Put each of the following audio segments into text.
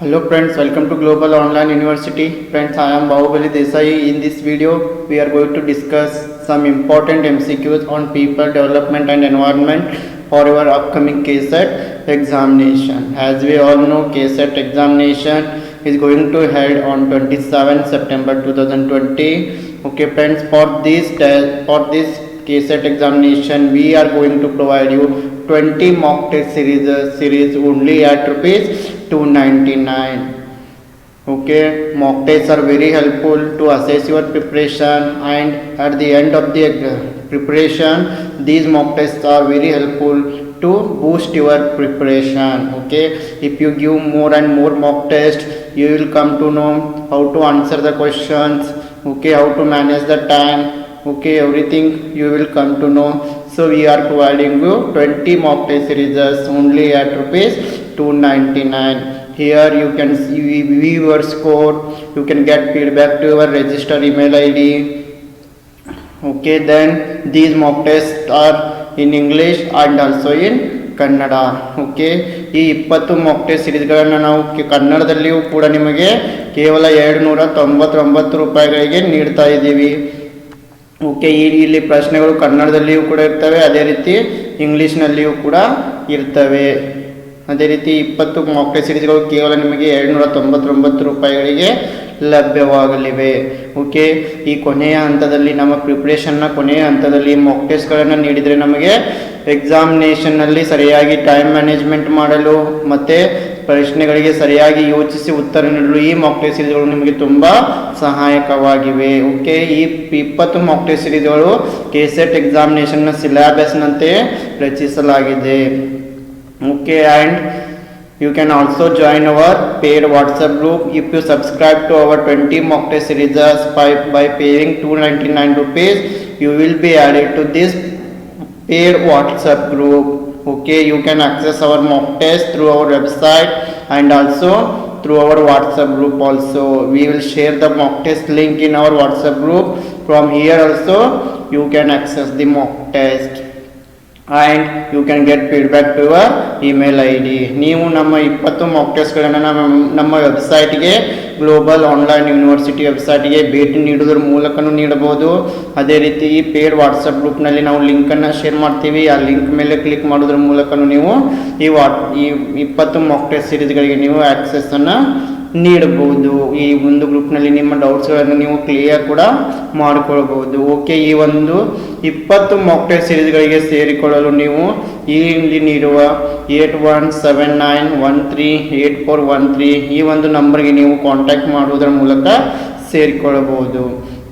Hello friends, welcome to Global Online University. Friends, I am Bahubali Desai. In this video, we are going to discuss some important MCQs on people development and environment for our upcoming KSET examination. As we all know, KSET examination is going to held on 27 September 2020. Okay friends, for this KSET examination, we are going to provide you 20 mock test series only at rupees 299. Okay, mock tests are very helpful to assess your preparation, and at the end of the preparation, these mock tests are very helpful to boost your preparation. Okay, if you give more and more mock tests, you will come to know how to answer the questions. Okay, how to manage the time. Okay, everything you will come to know. So we are providing you 20 mock test series only at rupees 299. Here you can see view your score. You can get feedback to your registered email ID. Okay, then these mock tests are in English and also in Kannada. Okay, ಈ 20 mock test ಸಿರೀಸ್ಗಳನ್ನು ನಾವು ಕನ್ನಡದಲ್ಲಿಯೂ ಕೂಡ ನಿಮಗೆ ಕೇವಲ 299 ರೂಪಾಯಿಗಳಿಗೆ ನೀಡ್ತಾ ಇದ್ದೀವಿ. Okay, ಇಲ್ಲಿ ಪ್ರಶ್ನೆಗಳು ಕನ್ನಡದಲ್ಲಿಯೂ ಕೂಡ ಇರ್ತವೆ, ಅದೇ ರೀತಿ ಇಂಗ್ಲೀಷ್ನಲ್ಲಿಯೂ ಕೂಡ ಇರ್ತವೆ. ಅದೇ ರೀತಿ 20 ಮಾಕ್ ಟೆಸ್ಟ್ ಸಿರೀಸ್ಗಳು ಕೇವಲ ನಿಮಗೆ 299 ರೂಪಾಯಿಗಳಿಗೆ ಲಭ್ಯವಾಗಲಿವೆ. ಓಕೆ, ಈ ಕೊನೆಯ ಹಂತದಲ್ಲಿ ನಮ್ಮ ಪ್ರಿಪ್ರೇಷನ್ನ ಕೊನೆಯ ಹಂತದಲ್ಲಿ ಮಾಕ್ ಟೆಸ್ಟ್ಗಳನ್ನು ನೀಡಿದರೆ ನಮಗೆ ಎಕ್ಸಾಮಿನೇಷನ್ನಲ್ಲಿ ಸರಿಯಾಗಿ ಟೈಮ್ ಮ್ಯಾನೇಜ್ಮೆಂಟ್ ಮಾಡಲು ಮತ್ತು ಪ್ರಶ್ನೆಗಳಿಗೆ ಸರಿಯಾಗಿ ಯೋಚಿಸಿ ಉತ್ತರ ನೀಡಲು ಈ ಮಾಕ್ ಟೆಸ್ಟ್ ಸಿರೀಸ್ಗಳು ನಿಮಗೆ ತುಂಬ ಸಹಾಯಕವಾಗಿವೆ. ಓಕೆ, ಈ 20 ಮಾಕ್ ಟೆಸ್ಟ್ ಸಿರೀಸ್ಗಳು KSET ಎಕ್ಸಾಮಿನೇಷನ್ನ ಸಿಲೆಬಸ್ನಂತೆ ರಚಿಸಲಾಗಿದೆ. Okay, and you can also join our paid WhatsApp group if you subscribe to our 20 mock test series by paying 299 rupees. You will be added to this paid WhatsApp group. Okay, you can access our mock test through our website and also through our WhatsApp group also. We will share the mock test link in our WhatsApp group. From here also you can access the mock test and you can get feedback to your email ID. ನೀವು ನಮ್ಮ 20 Mach ಟೆಸ್ಟ್ಗಳನ್ನು ನಮ್ಮ ವೆಬ್ಸೈಟ್ಗೆ global online university ವೆಬ್ಸೈಟ್ಗೆ ಭೇಟಿ ನೀಡೋದ್ರ ಮೂಲಕನೂ ನೀಡಬಹುದು. ಅದೇ ರೀತಿ ಈ ಪೇಡ್ ವಾಟ್ಸಪ್ ಗ್ರೂಪ್ನಲ್ಲಿ ನಾವು ಲಿಂಕನ್ನು ಶೇರ್ ಮಾಡ್ತೀವಿ. ಆ ಲಿಂಕ್ ಮೇಲೆ ಕ್ಲಿಕ್ ಮಾಡೋದ್ರ ಮೂಲಕನೂ ನೀವು ಈ 20 ಮಾಕ್ ಟೆಸ್ಟ್ ಸಿರೀಸ್ಗಳಿಗೆ ನೀವು ಆಕ್ಸೆಸ್ಸನ್ನು ನೀಡಬಹುದು. ಈ ಒಂದು ಗ್ರೂಪ್ನಲ್ಲಿ ನಿಮ್ಮ ಡೌಟ್ಸ್ಗಳನ್ನು ನೀವು ಕ್ಲಿಯರ್ ಕೂಡ ಮಾಡಿಕೊಳ್ಬಹುದು. ಓಕೆ, ಈ ಒಂದು 20 ಮಾಕ್ ಟೆಸ್ಟ್ ಸಿರೀಸ್ಗಳಿಗೆ ಸೇರಿಕೊಳ್ಳಲು ನೀವು ಇಲ್ಲಿ ನೀಡುವ 8179138413 ಈ ಒಂದು ನಂಬರ್ಗೆ ನೀವು ಕಾಂಟ್ಯಾಕ್ಟ್ ಮಾಡುವುದರ ಮೂಲಕ ಸೇರಿಕೊಳ್ಳಬಹುದು.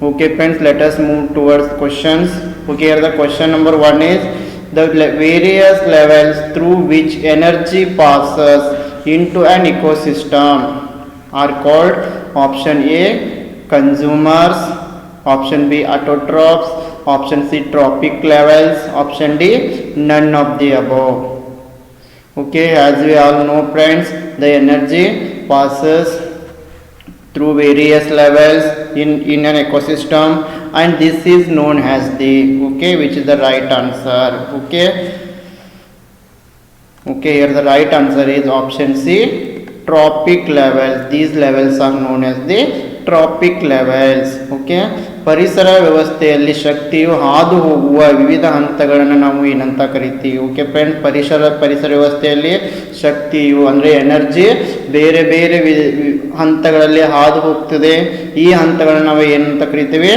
Okay friends, let us move towards questions. Okay, here the question number 1 is the various levels through which energy passes into an ecosystem are called option A consumers, option B autotrophs, option C trophic levels, option D none of the above. Okay, as we all know friends, the energy passes through various levels in an ecosystem and this is known as the, okay, which is the right answer. Okay, here the right answer is option C trophic levels. These levels are known as the trophic levels. Okay, ಪರಿಸರ ವ್ಯವಸ್ಥೆಯಲ್ಲಿ ಶಕ್ತಿಯು ಹಾದು ಹೋಗುವ ವಿವಿಧ ಹಂತಗಳನ್ನು ನಾವು ಏನಂತ ಕರಿತೀವಿ. ಓಕೆ ಫ್ರೆಂಡ್ಸ್, ಪರಿಸರ ವ್ಯವಸ್ಥೆಯಲ್ಲಿ ಶಕ್ತಿಯು ಅಂದರೆ ಎನರ್ಜಿ ಬೇರೆ ಬೇರೆ ಹಂತಗಳಲ್ಲಿ ಹಾದು ಹೋಗ್ತದೆ. ಈ ಹಂತಗಳನ್ನು ನಾವು ಏನಂತ ಕರಿತೀವಿ?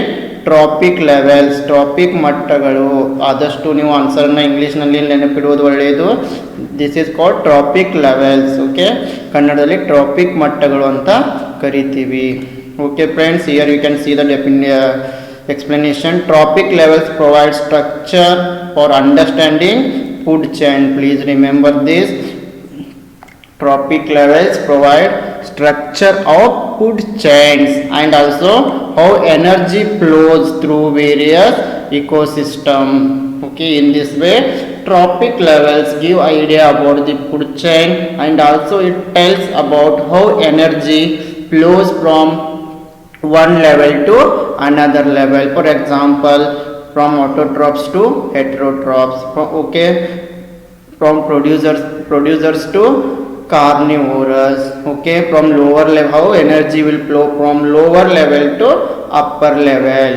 ಟ್ರಾಪಿಕ್ ಲೆವೆಲ್ಸ್, ಟ್ರಾಪಿಕ್ ಮಟ್ಟಗಳು. ಆದಷ್ಟು ನೀವು ಆನ್ಸರ್ನ ಇಂಗ್ಲೀಷ್ನಲ್ಲಿ ನೆನಪಿಡುವುದು ಒಳ್ಳೆಯದು. This is called trophic levels. Okay, ಕನ್ನಡದಲ್ಲಿ ಟ್ರಾಪಿಕ್ ಮಟ್ಟಗಳು ಅಂತ ಕರಿತೀವಿ. Okay friends, here you can see the explanation. Trophic levels provide structure for understanding food chain. Please remember this. Trophic levels provide structure of food chains and also how energy flows through various ecosystem. Okay, in this way trophic levels give idea about the food chain and also it tells about how energy flows from one level to another level. For example, from autotrophs to heterotrophs. Okay, from producers to carnivorous. Okay, from lower level, how energy will flow from lower level to upper level.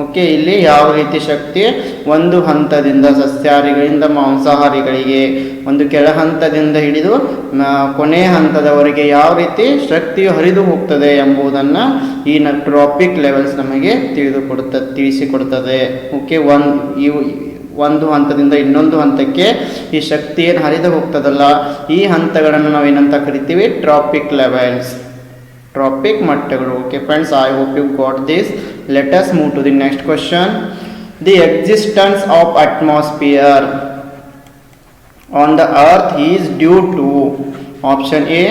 Okay, ಇಲ್ಲಿ ಯಾವ ರೀತಿ ಶಕ್ತಿ ಒಂದು ಹಂತದಿಂದ ಸಸ್ಯಾಹಾರಿಗಳಿಂದ ಮಾಂಸಾಹಾರಿಗಳಿಗೆ, ಒಂದು ಕೆಳ ಹಂತದಿಂದ ಹಿಡಿದು ಕೊನೆಯ ಹಂತದವರೆಗೆ ಯಾವ ರೀತಿ ಶಕ್ತಿಯು ಹರಿದು ಹೋಗ್ತದೆ ಎಂಬುದನ್ನು ಈ ಟ್ರಾಪಿಕ್ ಲೆವೆಲ್ಸ್ ನಮಗೆ ತಿಳಿಸಿಕೊಡುತ್ತದೆ. ಓಕೆ, ಒಂದು ಹಂತದಿಂದ ಇನ್ನೊಂದು ಹಂತಕ್ಕೆ ಈ ಶಕ್ತಿ ಏನು ಹರಿದು ಹೋಗ್ತದಲ್ಲ, ಈ ಹಂತಗಳನ್ನು ನಾವು ಏನಂತ ಕರಿತೀವಿ? ಟ್ರಾಪಿಕ್ ಲೆವೆಲ್ಸ್, ಟ್ರಾಪಿಕ್ ಮಟ್ಟಗಳು. Okay friends, I hope you got this. Let us move to the next question. The existence of atmosphere on the earth is due to option A,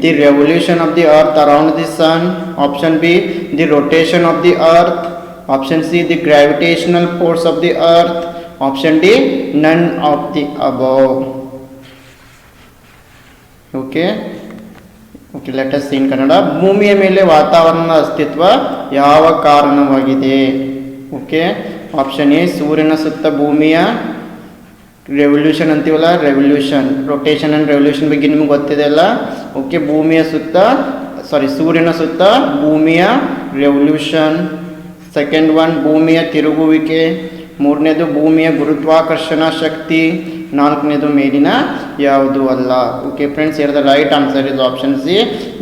the revolution of the earth around the sun, option B, the rotation of the earth, option C, the gravitational force of the earth, option D, none of the above. Okay, let us see in Kannada. ಭೂಮಿಯ ಮೇಲೆ ವಾತಾವರಣದ ಅಸ್ತಿತ್ವ ಯಾವ ಕಾರಣವಾಗಿದೆ? Okay, option A, ಸೂರ್ಯನ ಸುತ್ತ ಭೂಮಿಯ revolution ಅಂತೀವಲ್ಲ, ರೆವಲ್ಯೂಷನ್, ರೊಟೇಷನ್ ಆ್ಯಂಡ್ ರೆವಲ್ಯೂಷನ್ ಬಗ್ಗೆ ನಿಮ್ಗೆ ಗೊತ್ತಿದೆ ಅಲ್ಲ. ಓಕೆ, ಸೂರ್ಯನ ಸುತ್ತ ಭೂಮಿಯ ರೆವಲ್ಯೂಷನ್. ಸೆಕೆಂಡ್ ಒನ್, ಭೂಮಿಯ ತಿರುಗುವಿಕೆ. ಮೂರನೇದು ಭೂಮಿಯ ಗುರುತ್ವಾಕರ್ಷಣ ಶಕ್ತಿ. ನಾಲ್ಕನೇದು ಮೇಲಿನ ಯಾವುದು ಅಲ್ಲ. Okay friends, here the right answer is option C,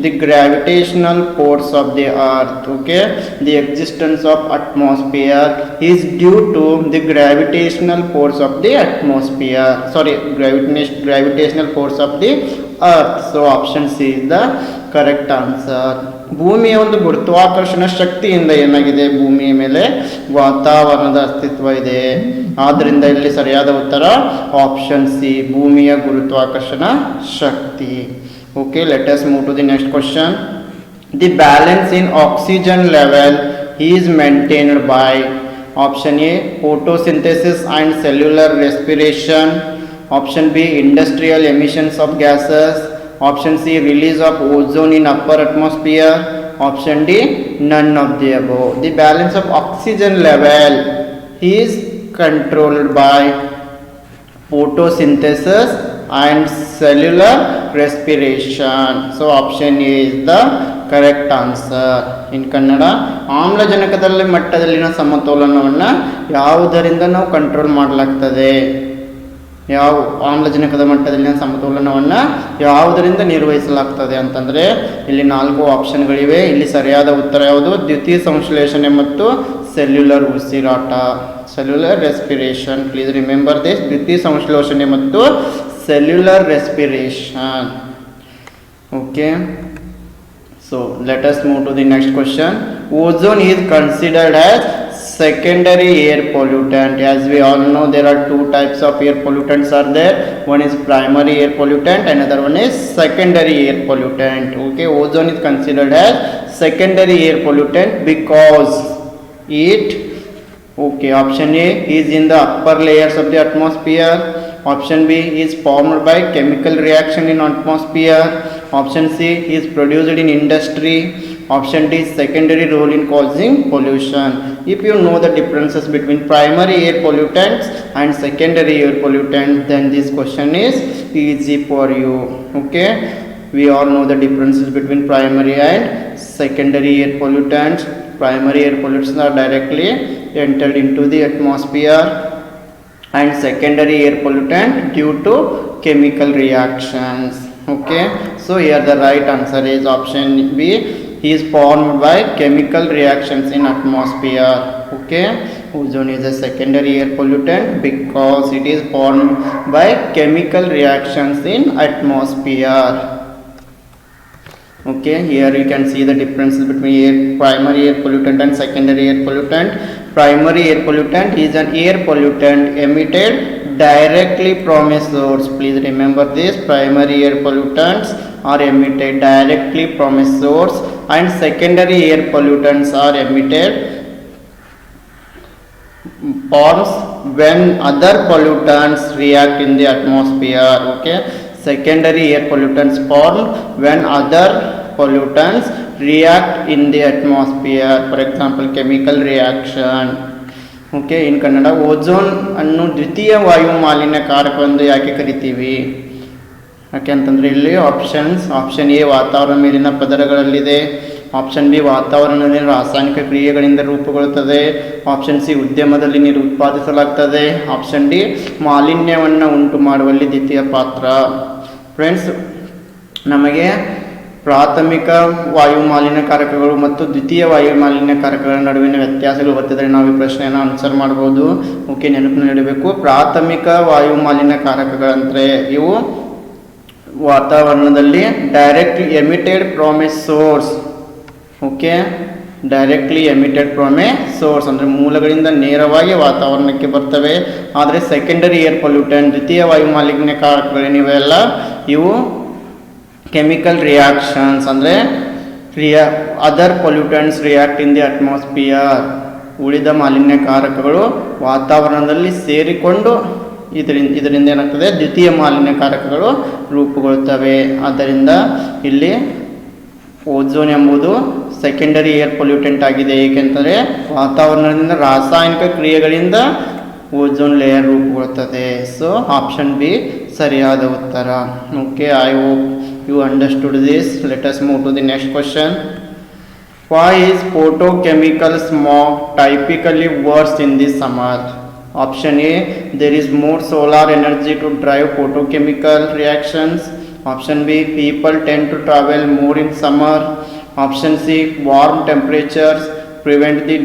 the gravitational force of the earth. Okay, the existence of atmosphere is due to the gravitational force of the atmosphere, gravitational force of the earth. So option C is the correct answer. ಭೂಮಿಯ ಒಂದು ಗುರುತ್ವಾಕರ್ಷಣ ಶಕ್ತಿಯಿಂದ ಏನಾಗಿದೆ? ಭೂಮಿಯ ಮೇಲೆ ವಾತಾವರಣದ ಅಸ್ತಿತ್ವ ಇದೆ. ಆದ್ದರಿಂದ ಇಲ್ಲಿ ಸರಿಯಾದ ಉತ್ತರ ಆಪ್ಷನ್ ಸಿ, ಭೂಮಿಯ ಗುರುತ್ವಾಕರ್ಷಣ ಶಕ್ತಿ. Okay, let us move to the next question. The balance in oxygen level is maintained by option A, photosynthesis and cellular respiration, option B, industrial emissions of gases, option C, release of ozone in upper atmosphere, option D, none of the above. The balance of oxygen level is controlled by photosynthesis and cellular respiration. So option A is the correct answer. In Kannada, ಆಮ್ಲಜನಕದಲ್ಲಿ ಮಟ್ಟದಲ್ಲಿನ ಸಮತೋಲನವನ್ನು ಯಾವುದರಿಂದ ನಾವು control ಮಾಡಲಾಗ್ತದೆ? ಯಾವ ಆಮ್ಲಜನಕದ ಮಟ್ಟದಲ್ಲಿನ ಸಮತೋಲನವನ್ನು ಯಾವುದರಿಂದ ನಿರ್ವಹಿಸಲಾಗ್ತದೆ ಅಂತಂದರೆ ಇಲ್ಲಿ 4 ಆಪ್ಷನ್ಗಳಿವೆ. ಇಲ್ಲಿ ಸರಿಯಾದ ಉತ್ತರ ಯಾವುದು? ದ್ವಿತೀಯ ಸಂಶ್ಲೇಷಣೆ ಮತ್ತು ಸೆಲ್ಯುಲರ್ ಉಸಿರಾಟ, cellular respiration. Please remember this, ದ್ವಿತೀಯ ಸಂಶ್ಲೇಷಣೆ ಮತ್ತು cellular respiration. Okay, so let us move to the next question. Ozone is considered as secondary air pollutant. As we all know, there are two types of air pollutants are there. One is primary air pollutant, another one is secondary air pollutant. Okay, ozone is considered as secondary air pollutant because it, okay, option A, is in the upper layers of the atmosphere. Option B, is formed by chemical reaction in atmosphere. Option C, is produced in industry. Option D, secondary role in causing pollution. If you know the differences between primary air pollutants and secondary air pollutants, then this question is easy for you. Okay, we all know the differences between primary and secondary air pollutants. Primary air pollutants are directly entered into the atmosphere, and secondary air pollutant due to chemical reactions. Okay, so here the right answer is option B, is formed by chemical reactions in atmosphere. Okay, ozone is a secondary air pollutant because it is formed by chemical reactions in atmosphere. Okay, here you can see the differences between primary air pollutant and secondary air pollutant. Primary air pollutant is an air pollutant emitted directly from a source. Please remember this, primary air pollutants are emitted directly from a source, and secondary air pollutants are emitted forms when other pollutants react in the atmosphere. Okay, secondary air pollutants form when other pollutants react in the atmosphere, for example chemical reaction. Okay, in Kannada, ozone ಅನ್ನು ದ್ವಿತೀಯ ವಾಯು ಮಾಲಿನ್ಯಕಾರಕವೆಂದು ಯಾಕೆ ಕರಿತೀವಿ? ಯಾಕೆ ಅಂತಂದರೆ ಇಲ್ಲಿ option A ವಾತಾವರಣ ಮೇಲಿನ ಪದರಗಳಲ್ಲಿದೆ, ಆಪ್ಷನ್ ಬಿ ವಾತಾವರಣದಲ್ಲಿ ರಾಸಾಯನಿಕ ಕ್ರಿಯೆಗಳಿಂದ ರೂಪುಗೊಳ್ಳುತ್ತದೆ, ಆಪ್ಷನ್ ಸಿ ಉದ್ಯಮದಲ್ಲಿ ನೀರು ಉತ್ಪಾದಿಸಲಾಗ್ತದೆ, ಆಪ್ಷನ್ ಡಿ ಮಾಲಿನ್ಯವನ್ನು ಉಂಟು ಮಾಡುವಲ್ಲಿ ದ್ವಿತೀಯ ಪಾತ್ರ. ಫ್ರೆಂಡ್ಸ್, ನಮಗೆ ಪ್ರಾಥಮಿಕ ವಾಯು ಮಾಲಿನ್ಯಕಾರಕಗಳು ಮತ್ತು ದ್ವಿತೀಯ ವಾಯು ಮಾಲಿನ್ಯಕಾರಕಗಳ ನಡುವಿನ ವ್ಯತ್ಯಾಸಗಳು ಗೊತ್ತಿದ್ದರೆ ನಾವು ಈ ಪ್ರಶ್ನೆಯನ್ನು ಆನ್ಸರ್ ಮಾಡ್ಬೋದು. ಓಕೆ, ನೆನಪಿನಲ್ಲಿಡಬೇಕು. ಪ್ರಾಥಮಿಕ ವಾಯು ಮಾಲಿನ್ಯಕಾರಕಗಳಂದರೆ ಇವು ವಾತಾವರಣದಲ್ಲಿ directly emitted from A source. Okay, directly emitted from A source ಅಂದರೆ ಮೂಲಗಳಿಂದ ನೇರವಾಗಿ ವಾತಾವರಣಕ್ಕೆ ಬರ್ತವೆ. ಆದರೆ ಸೆಕೆಂಡರಿ ಏರ್ ಪೊಲ್ಯೂಟೆಂಟ್, ದ್ವಿತೀಯ ವಾಯು ಮಾಲಿನ್ಯಕಾರಕಗಳೇನಿವೆಲ್ಲ ಇವು ಕೆಮಿಕಲ್ ರಿಯಾಕ್ಷನ್ಸ್ ಅಂದರೆ other pollutants react in the atmosphere. ಉಳಿದ ಮಾಲಿನ್ಯಕಾರಕಗಳು ವಾತಾವರಣದಲ್ಲಿ ಸೇರಿಕೊಂಡು ಇದರಿಂದ ಏನಾಗ್ತದೆ, ದ್ವಿತೀಯ ಮಾಲಿನ್ಯಕಾರಕಗಳು ರೂಪುಗೊಳ್ಳುತ್ತವೆ. ಆದ್ದರಿಂದ ಇಲ್ಲಿ ಓಝೋನ್ ಎಂಬುದು ಸೆಕೆಂಡರಿ ಏರ್ ಪೊಲ್ಯೂಟೆಂಟ್ ಆಗಿದೆ. ಏಕೆಂದರೆ ವಾತಾವರಣದಿಂದ ರಾಸಾಯನಿಕ ಕ್ರಿಯೆಗಳಿಂದ ಓಝೋನ್ ಲೇಯರ್ ರೂಪುಗೊಳ್ಳುತ್ತದೆ. ಸೊ ಆಪ್ಷನ್ ಬಿ ಸರಿಯಾದ ಉತ್ತರ. Okay, I hope you understood this. Let us move to the next question. Why is photochemical smog typically worse in the summer? Option A, there is more solar energy to drive photochemical reactions. Option B, people tend to travel more in summer. Option C, warm temperatures prevent the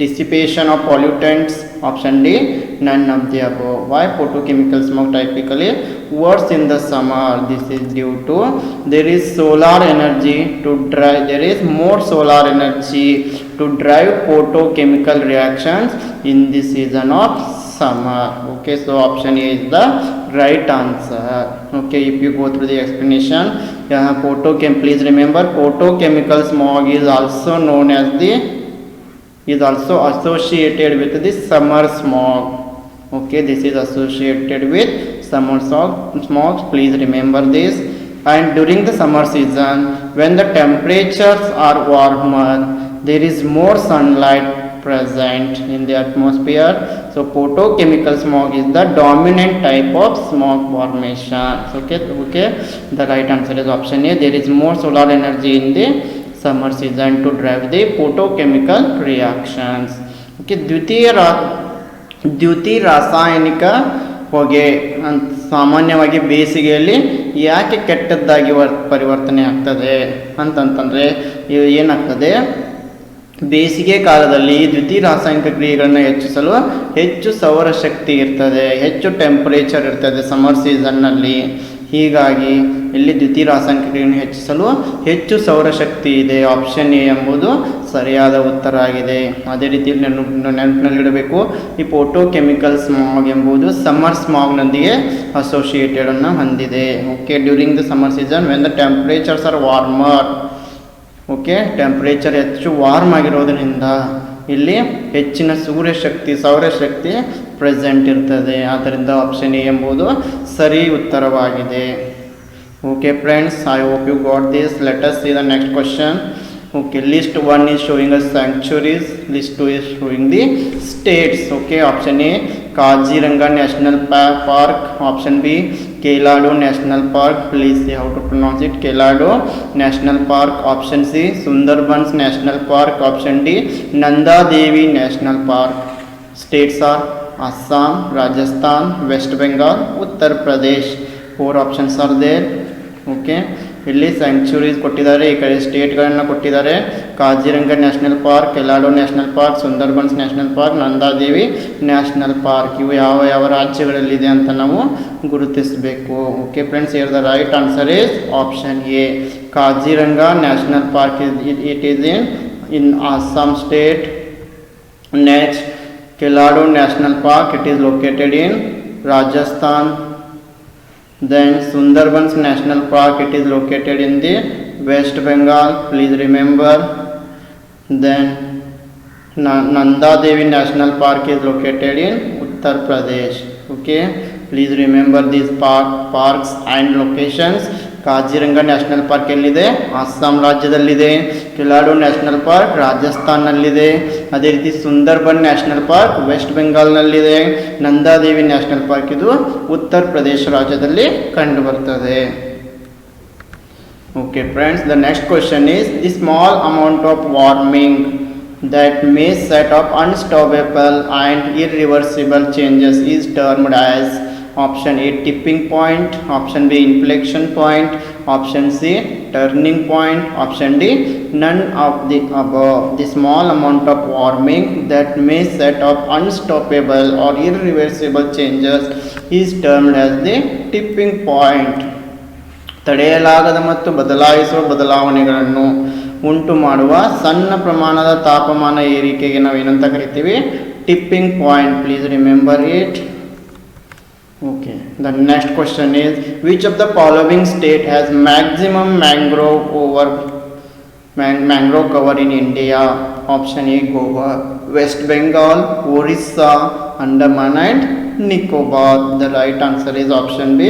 dissipation of pollutants. Option D, none of the above. Why photochemical smog typically worse in the summer? This is due to there is solar energy to drive, there is more solar energy to drive photochemical reactions in the season of summer. Okay, so option A is the right answer. Okay, if you go through the explanation, please remember photochemical smog is also known as is also associated with the summer smog. Okay, this is associated with summer smog. Please remember this. And during the summer season, when the temperatures are warmer, there is more sunlight present in the atmosphere. So photochemical smog is the dominant type of smog formation. Okay, the right answer is option A. There is more solar energy in the summer season to drive the photochemical reactions. Okay, ದ್ಯುತಿ ರಾಸಾಯನಿಕ ಹೊಗೆ ಸಾಮಾನ್ಯವಾಗಿ ಬೇಸಿಗೆಯಲ್ಲಿ ಯಾಕೆ ಕೆಟ್ಟದ್ದಾಗಿ ಪರಿವರ್ತನೆ ಆಗ್ತದೆ ಅಂತಂತಂದರೆ ಏನಾಗ್ತದೆ, ಬೇಸಿಗೆ ಕಾಲದಲ್ಲಿ ದ್ಯುತಿ ರಾಸಾಯನಿಕ ಕ್ರಿಯೆಗಳನ್ನು ಹೆಚ್ಚಿಸಲು ಹೆಚ್ಚು ಸೌರಶಕ್ತಿ ಇರ್ತದೆ, ಹೆಚ್ಚು ಟೆಂಪರೇಚರ್ ಇರ್ತದೆ ಸಮ್ಮರ್ ಸೀಸನ್ನಲ್ಲಿ. ಹೀಗಾಗಿ ಇಲ್ಲಿ ದ್ಯುತಿ ರಾಸಾಯನಿಕ ಕ್ರಿಯೆಯನ್ನು ಹೆಚ್ಚಿಸಲು ಹೆಚ್ಚು ಸೌರಶಕ್ತಿ ಇದೆ. ಆಪ್ಷನ್ ಎ ಎಂಬುದು ಸರಿಯಾದ ಉತ್ತರ ಆಗಿದೆ. ಅದೇ ರೀತಿಯಲ್ಲಿ ನೆನಪಿನಲ್ಲಿಡಬೇಕು, ಈ ಫೋಟೋಕೆಮಿಕಲ್ ಸ್ಮಾಗ್ ಎಂಬುದು ಸಮ್ಮರ್ ಸ್ಮಾಗ್ನೊಂದಿಗೆ ಅಸೋಸಿಯೇಟೆಡನ್ನು ಹೊಂದಿದೆ. Okay, during the summer season when the temperatures are warmer. Okay, temperature ಹೆಚ್ಚು ವಾರ್ಮ್ ಆಗಿರೋದ್ರಿಂದ ಇಲ್ಲಿ ಹೆಚ್ಚಿನ ಸೌರಶಕ್ತಿ ಪ್ರೆಸೆಂಟ್ ಇರ್ತದೆ. ಆದ್ದರಿಂದ ಆಪ್ಷನ್ ಎ ಎಂಬುದು ಸರಿ ಉತ್ತರವಾಗಿದೆ. Okay friends, I hope you got this. Let us see the next question. Okay, list 1 is showing us sanctuaries, list 2 is showing the states. Okay, option A, Kaziranga National Park. Option B, Keladu National Park. Please see how to pronounce it. Keladu National Park. Option C, Sundarbans National Park. Option D, Nanda Devi National Park. States are Assam, Rajasthan, West Bengal, Uttar Pradesh. 4 options are there. Okay, ಇಲ್ಲಿ sanctuaries ಕೊಟ್ಟಿದ್ದಾರೆ, ಈ ಕಡೆ ಸ್ಟೇಟ್ಗಳನ್ನು ಕೊಟ್ಟಿದ್ದಾರೆ. Kaziranga national park, Keoladeo national park, Sundarbans national park, Nandadevi national park. ಇವು ಯಾವ ಯಾವ ರಾಜ್ಯಗಳಲ್ಲಿದೆ ಅಂತ ನಾವು ಗುರುತಿಸಬೇಕು. Okay friends, here the right answer is option A. Kaziranga national park it is in Assam state. Next, Keladu National Park, it is located in Rajasthan. Then Sundarbans National Park, it is located in the West Bengal, please remember. Then Nanda Devi National Park is located in Uttar Pradesh. Okay, please remember these parks and locations. Kaziranga national park ಎಲ್ಲಿದೆ? ಅಸ್ಸಾಂ ರಾಜ್ಯದಲ್ಲಿದೆ. Keoladeo national park ರಾಜಸ್ಥಾನ್ನಲ್ಲಿದೆ. ಅದೇ ರೀತಿ Sundarban national park west ಬೆಂಗಾಲ್ನಲ್ಲಿದೆ. Nandadevi national park ಇದು ಉತ್ತರ ಪ್ರದೇಶ ರಾಜ್ಯದಲ್ಲಿ ಕಂಡುಬರ್ತದೆ. Okay friends, the next question is the small amount of warming that may set up unstoppable and irreversible changes is termed as option A tipping point, option B inflection point, option C turning point, option D none of the above. The small amount of warming that may set up unstoppable or irreversible changes is termed as the tipping point. ತಡೆಯಲಾಗದ ಮತ್ತು ಬದಲಾಯಿಸುವ ಬದಲಾವಣೆಗಳನ್ನು ಉಂಟು ಮಾಡುವ ಸಣ್ಣ ಪ್ರಮಾಣದ ತಾಪಮಾನ ಏರಿಕೆಗೆ ನಾವು ಏನಂತ ಕರಿತೀವಿ? Tipping point. Please remember it. Okay, the next question is which of the following state has maximum mangrove cover in India? Option A Goa, West Bengal, Orissa, Andaman and Nicobar. The right answer is option B,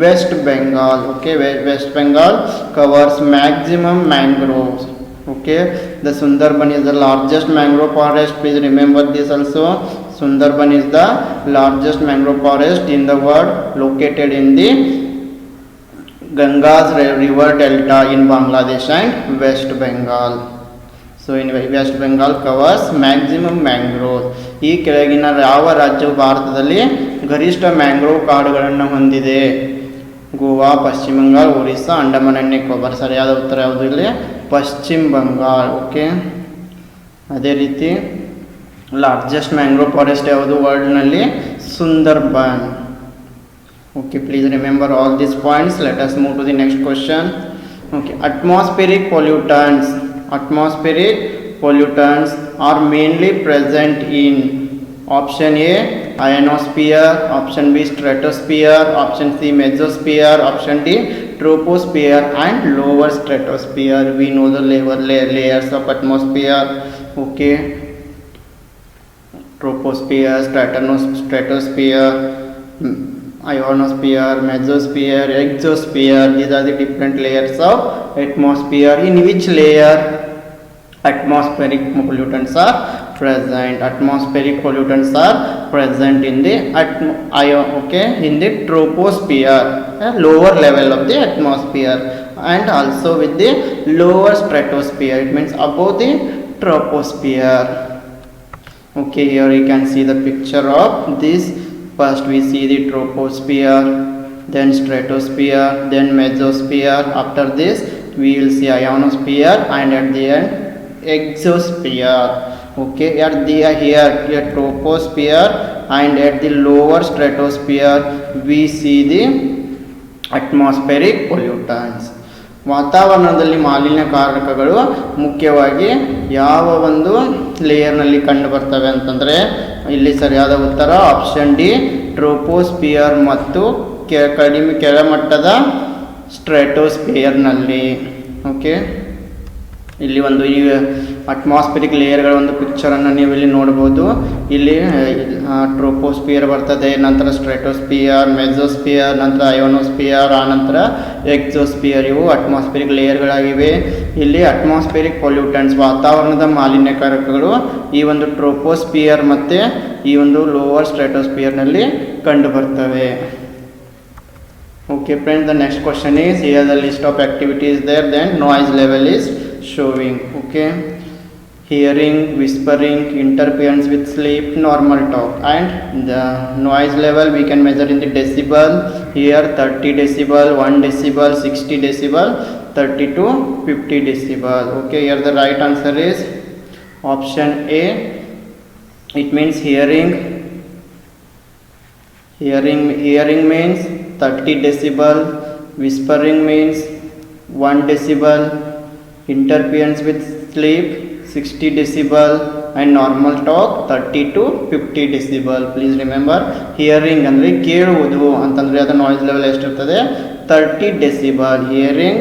West Bengal. Okay, West Bengal covers maximum mangroves. Okay, the Sundarban is the largest mangrove forest. Please remember this also. Sundarban is the largest mangrove forest in the world, located in the Ganges river delta in Bangladesh and West Bengal. So in West Bengal covers maximum mangrove. ಈ ಕೆಳಗಿನ ಯಾವ ರಾಜ್ಯವು ಭಾರತದಲ್ಲಿ ಗರಿಷ್ಠ mangrove ಕಾಡುಗಳನ್ನು ಹೊಂದಿದೆ? ಗೋವಾ, ಪಶ್ಚಿಮ Bangala, Orissa, Andaman and Nicobar. ಸರಿಯಾದ ಉತ್ತರ ಯಾವುದು ಇಲ್ಲಿ? ಪಶ್ಚಿಮ ಬಂಗಾಳ. ಓಕೆ, ಅದೇ ರೀತಿ ಲಾರ್ಜೆಸ್ಟ್ ಮ್ಯಾಂಗ್ರೋವ್ ಫಾರೆಸ್ಟ್ ಯಾವುದು ವರ್ಲ್ಡ್ನಲ್ಲಿ? Sundarban. Okay, please remember all these points. Let us move to the next question. Okay, atmospheric pollutants are mainly present in option A ionosphere, option B stratosphere, option C mesosphere, option D troposphere and lower stratosphere. We know the layers of atmosphere. Okay, troposphere, stratosphere, ionosphere, mesosphere, exosphere. These are the different layers of atmosphere. In which layer atmospheric pollutants are present? Atmospheric pollutants are present in the in the troposphere, lower level of the atmosphere, and also with the lower stratosphere. It means above the troposphere. Okay, here you can see the picture of this. First we see the troposphere, then stratosphere, then mesosphere. After this we will see ionosphere, and at the end exosphere. Okay, at the here troposphere, and at the lower stratosphere we see the atmospheric pollutants. ವಾತಾವರಣದಲ್ಲಿ ಮಾಲಿನ್ಯಕಾರಕಗಳು ಮುಖ್ಯವಾಗಿ ಯಾವ ಒಂದು ಲೇಯರ್ನಲ್ಲಿ ಕಂಡು ಬರ್ತವೆ ಅಂತಂದರೆ ಇಲ್ಲಿ ಸರಿಯಾದ ಉತ್ತರ ಆಪ್ಷನ್ ಡಿ ಟ್ರೋಪೋಸ್ಪಿಯರ್ ಮತ್ತು ಕಡಿಮೆ ಕೆಳಮಟ್ಟದ ಸ್ಟ್ರಾಟೋಸ್ಪಿಯರ್ನಲ್ಲಿ. ಓಕೆ, ಇಲ್ಲಿ ಒಂದು ಈ ಅಟ್ಮಾಸ್ಫಿರಿಕ್ ಲೇಯರ್ಗಳ ಒಂದು ಪಿಕ್ಚರನ್ನು ನೀವು ಇಲ್ಲಿ ನೋಡ್ಬೋದು. ಇಲ್ಲಿ ಟ್ರೋಪೋಸ್ಪಿಯರ್ ಬರ್ತದೆ, ನಂತರ ಸ್ಟ್ರಾಟೋಸ್ಪಿಯರ್, ಮೆಸೋಸ್ಪಿಯರ್, ನಂತರ ಅಯೋನೋಸ್ಪಿಯರ್, ಆನಂತರ ಎಕ್ಸೋಸ್ಪಿಯರ್. ಇವು ಅಟ್ಮಾಸ್ಫಿರಿಕ್ ಲೇಯರ್ಗಳಾಗಿವೆ. ಇಲ್ಲಿ ಅಟ್ಮಾಸ್ಫಿರಿಕ್ ಪೊಲ್ಯೂಟೆಂಟ್ಸ್ ವಾತಾವರಣದ ಮಾಲಿನ್ಯಕಾರಕಗಳು ಈ ಒಂದು ಟ್ರೋಪೋಸ್ಪಿಯರ್ ಮತ್ತು ಈ ಒಂದು ಲೋವರ್ ಸ್ಟ್ರಾಟೋಸ್ಪಿಯರ್ನಲ್ಲಿ ಕಂಡು ಬರ್ತವೆ. Okay friends, the next question is, here the list of activities there, then noise level is showing. Okay, hearing, whispering, interference with sleep, normal talk, and the noise level we can measure in the decibel. Here 30 decibel, 1 decibel, 60 decibel, 30 to 50 decibel. Okay, here the right answer is option A. It means hearing means 30 decibel, whispering means 1 decibel, interference with sleep 60 decibel, and normal talk 30 to 50 decibel. Please remember, hearing ಅಂದರೆ ಕೇಳುವುದು ಅಂತಂದರೆ ಅದರ noise level ಎಷ್ಟಿರ್ತದೆ? 30 decibel. Hearing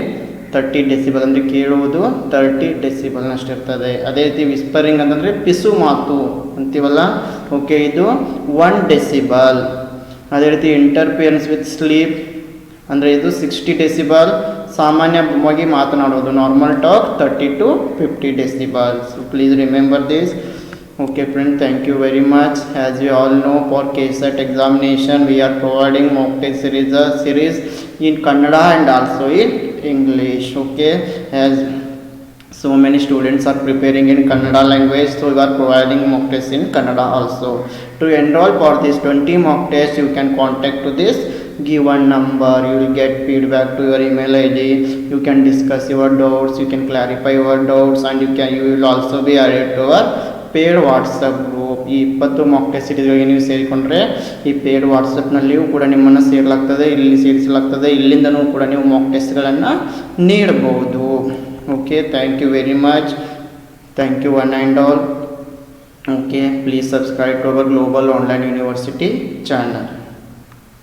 30 decibel ಅಂದರೆ ಕೇಳುವುದು 30 decibel ಅಷ್ಟಿರ್ತದೆ. ಅದೇ ರೀತಿ whispering ಅಂತಂದರೆ ಪಿಸು ಮಾತು ಅಂತೀವಲ್ಲ, ಓಕೆ, ಇದು 1 decibel. ಅದೇ ರೀತಿ ಇಂಟರ್ಫಿಯರೆನ್ಸ್ ವಿತ್ ಸ್ಲೀಪ್ ಅಂದರೆ ಇದು 60 ಡೆಸಿಬಲ್, ಸಾಮಾನ್ಯವಾಗಿ ಮಾತನಾಡೋದು normal talk 30 to 50 decibel. So please remember this. Okay friend, thank you very much. As you all know, for KSET examination we are providing mock test series in Kannada and also in English. Okay, as so many students are preparing in Kannada language, so we are providing mock tests in Kannada also. To enroll for this 20 mock tests, you can contact to this given number. You will get feedback to your email ID. You can discuss your doubts, you can clarify your doubts, and you will also be added to our paid WhatsApp group. ಈ 20 mock test ಸಿರೀಸ್ಗಳಿಗೆ ನೀವು ಸೇರಿಕೊಂಡ್ರೆ ಈ paid ವಾಟ್ಸಪ್ನಲ್ಲಿಯೂ ಕೂಡ ನಿಮ್ಮನ್ನು ಸೇರಿಸಲಾಗ್ತದೆ, ಇಲ್ಲಿ ಸೇರಿಸಲಾಗ್ತದೆ, ಇಲ್ಲಿಂದನೂ ಕೂಡ ನೀವು mock ಟೆಸ್ಟ್ಗಳನ್ನು ನೀಡಬಹುದು. Okay, thank you very much. Thank you one and all. Okay, please subscribe to our global online university channel.